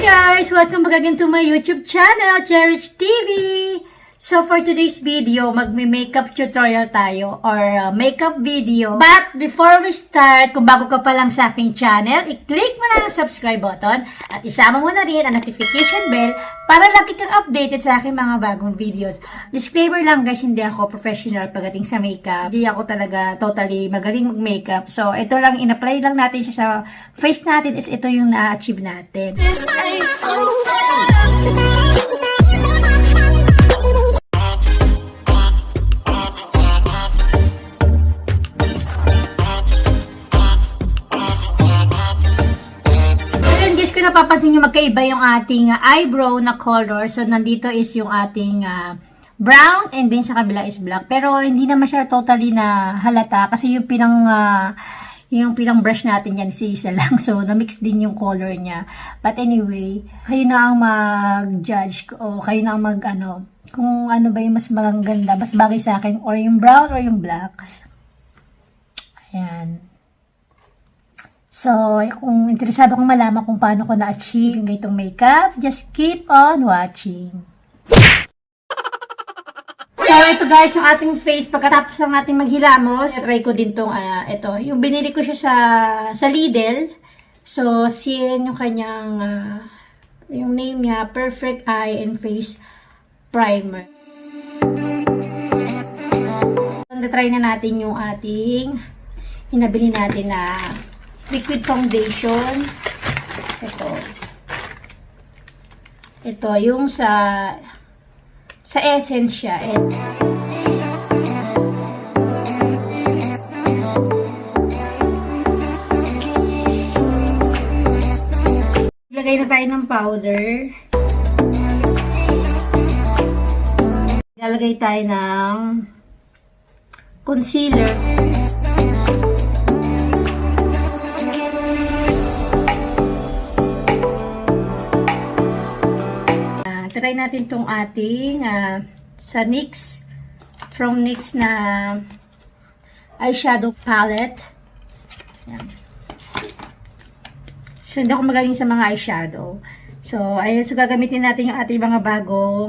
guys! Welcome back again to my YouTube channel, Cherich TV! So for today's video, magme-makeup tutorial tayo or makeup video. But before we start, kung bago ka pa lang sa aking channel, i-click mo na ang subscribe button at isama mo na rin ang notification bell para lagi kang updated sa aking mga bagong videos. Disclaimer lang guys, hindi ako professional pagdating sa makeup. Hindi ako talaga totally magaling mag-makeup. So ito lang, in-apply lang natin siya sa face natin is ito yung na-achieve natin. Kung napapansin nyo, magkaiba yung ating eyebrow na color. So, nandito is yung ating brown and then sa kabila is black. Pero, hindi naman siya totally na halata kasi yung pinang brush natin yan, si isa lang. So, na-mix din yung color niya. But anyway, kayo na ang mag-judge o kayo na ang kung ano ba yung mas maganda, mas bagay sa akin, or yung brown or yung black. Ayan. So, kung interesado kong malaman kung paano ko na-achieve yung ganitong makeup, just keep on watching. So, ito guys, yung ating face, pagkatapos ng ating maghilamos, try ko din tong, ito, yung binili ko siya sa Lidl. So, sin yung kanyang, yung name niya, Perfect Eye and Face Primer. Try na natin yung ating, hinabili natin na, liquid foundation. Ito yung sa Essence siya. Ilagay na tayo ng powder. Ilalagay tayo ng concealer. Try natin tong ating sa NYX, from NYX na eyeshadow palette. Ayan. So, hindi ako magaling sa mga eyeshadow. So, ayun. So, gagamitin natin yung ating mga bago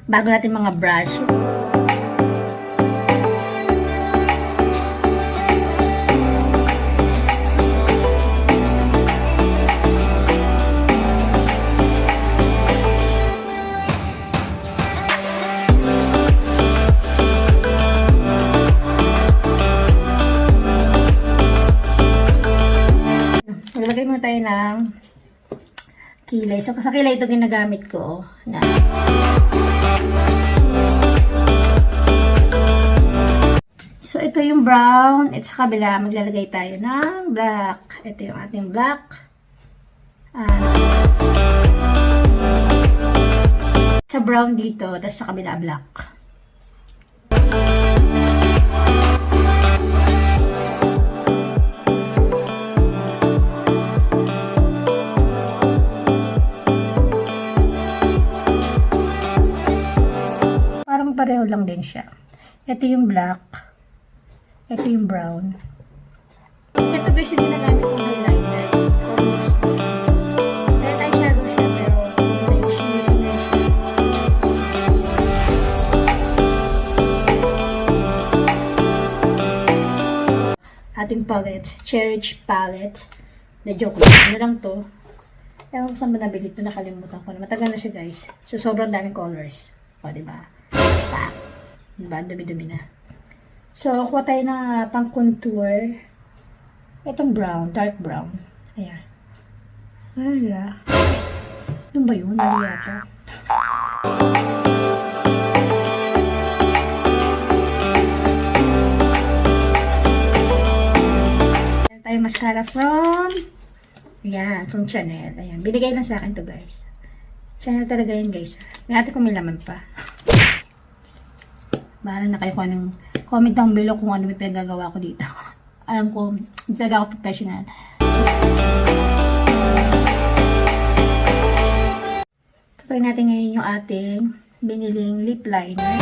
natin mga brush. Lagay mo tayo ng kilay. So, sa kilay ito ginagamit ko. So, ito yung brown. Ito sa kabila, maglalagay tayo ng black. Ito yung ating black. Sa brown dito, tapos sa kabila black. Pareho lang din siya. Ito yung black. Ito yung brown. So, ito guys yung ginagamit kong highlighter for next day. Red eyeshadow siya, pero ating palette, Cherich palette. Na joke lang. Ano lang to? Ewan ko saan ba nabili ito, nakalimutan ko na. Matagal na siya guys. So, sobrang daming colors. O, diba? Diba? Dumi-dumi na. So, kuha tayo na pang contour. Itong brown, dark brown. Ayan. Ala. Doon ba yun? Hindi yata. Ayan tayo mascara from from Chanel. Ayan. Binigay lang sa akin to guys. Chanel talaga yun guys. May ate kung may laman pa. Bahala na kayo kung anong comment down below kung ano may pinagagawa ko dito. Alam ko, hindi talaga ako professional. Tutuloy natin ngayon yung ating biniling lip liner.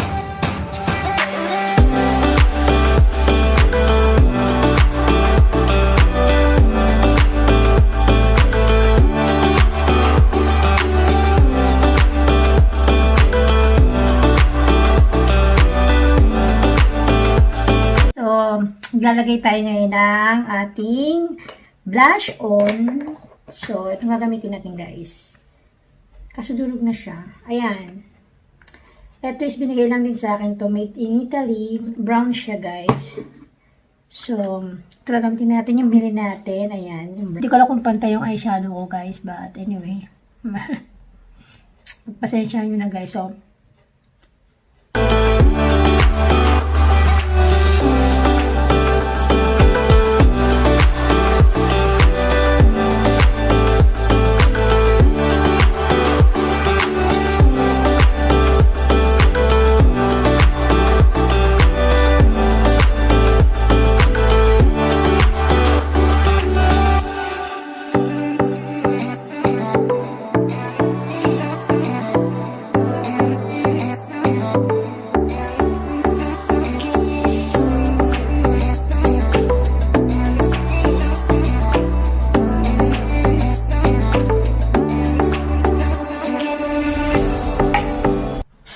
Maglalagay tayo ngayon ng ating blush on. So, ito nga gamitin natin guys. Kaso durog na siya. Ayan. Ito is binigay lang din sa akin to. Made in Italy. Brown siya guys. So, ito lang gamitin natin yung bilhin natin. Ayan. Hindi ko alam kung pantay yung eyeshadow ko guys. But anyway. Pasensya nyo na guys. So,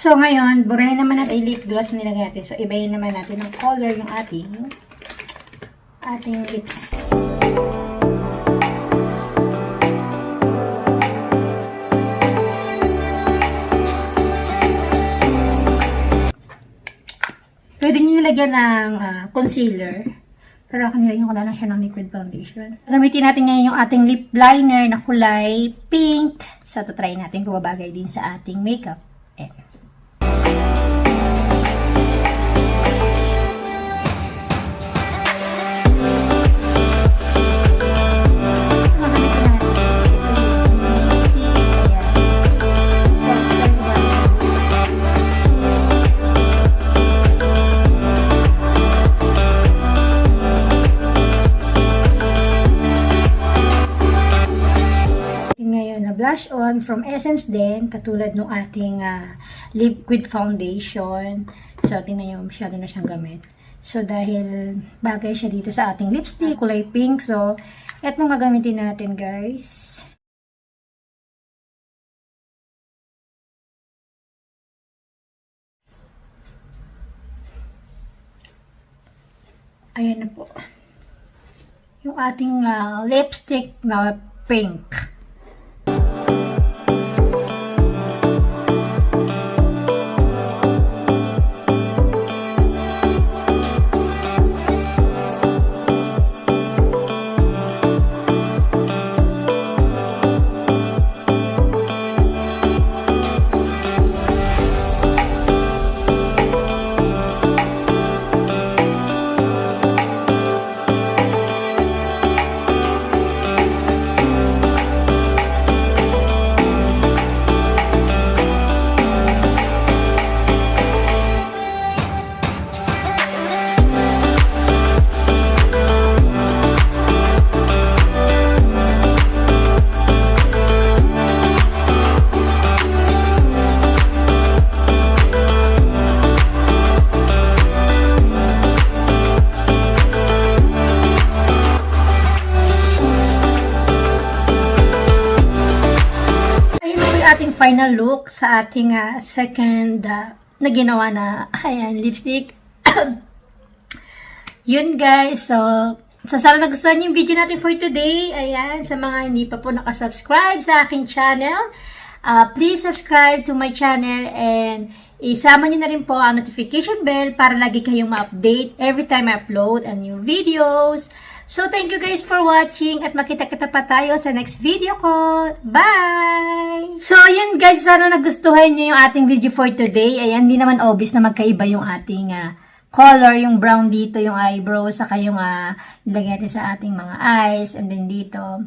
So, ngayon, burahin naman natin yung lip gloss na nilagay natin. So, ibayin naman natin ng color yung ating lips. Pwede nyo nilagyan ng concealer. Pero ako nilagyan ko na lang siya ng liquid foundation. Gamitin natin ngayon yung ating lip liner na kulay pink. So, try natin kung babagay din sa ating makeup. Blush on from Essence din, katulad ng ating liquid foundation. So, tingnan nyo, masyado na siyang gamit. So, dahil bagay siya dito sa ating lipstick, kulay pink. So, etong gagamitin natin, guys. Ayan na po. Yung ating lipstick na pink. Ating final look sa ating second na ginawa na ayan, lipstick. Yun guys, so sana nagustuhan niyo yung video natin for today. Ayan, sa mga hindi pa po nakasubscribe sa aking channel, please subscribe to my channel and isama niyo na rin po ang notification bell para lagi kayong ma-update every time I upload a new videos. So, thank you guys for watching at makita-kita pa tayo sa next video ko. Bye! So, yun guys, sana nagustuhan nyo yung ating video for today. Ayan, hindi naman obvious na magkaiba yung ating color, yung brown dito, yung eyebrow, saka yung nilagay natin sa ating mga eyes, and then dito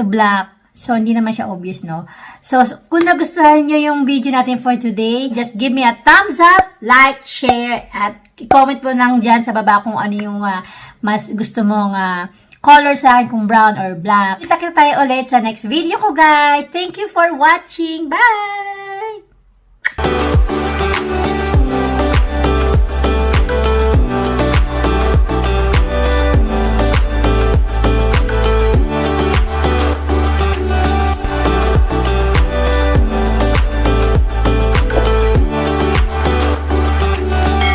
black. So, hindi naman siya obvious, no? So, kung nagustuhan nyo yung video natin for today, just give me a thumbs up, like, share, at i-comment po lang dyan sa baba kung ano yung mas gusto mong color sa akin, kung brown or black. Kita-kita tayo ulit sa next video ko, guys. Thank you for watching. Bye!